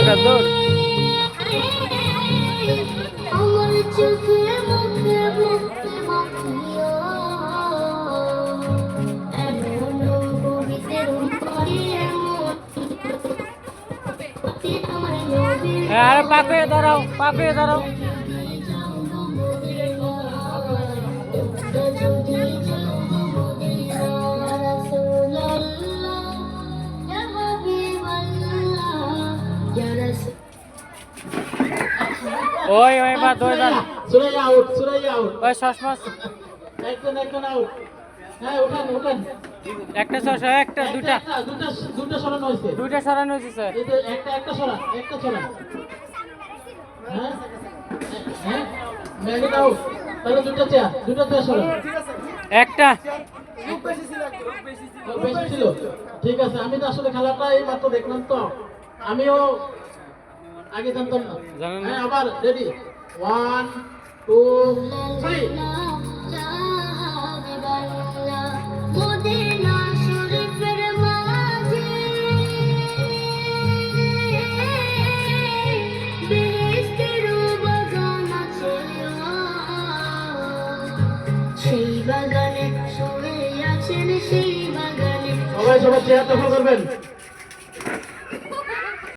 টাকা তোর আমার চোখে মুখে মুখে মাখিও এমন কবিতের উপরে আমার নবী আরে পাপে দাঁড়াও ওই বা দুইজন সুরাইয়া আউট ওই সসমস একজন আউট হ্যাঁ উঠান একটা একটা দুটা দুটা সরানো হয়েছে দুইটা সরানো হয়েছে স্যার এই যে একটা সরা হ্যাঁ হ্যাঁ ম্যাগনেট আউট তাহলে দুটা চেয়ার সরা একটা বেশি ছিল ঠিক আছে আমি তো আসলে খেলাটা এই মাত্র দেখলাম তো আমিও আগে জানতাম না জানেন না? হ্যাঁ আবার রেডি 1 2 3 মদিনা শরীফের মাঝে বেহেশতের বাগান আছে সেই বাগানে শুয়ে আছেন সেই বাগানে সবাই চেয়ার দখল করবেন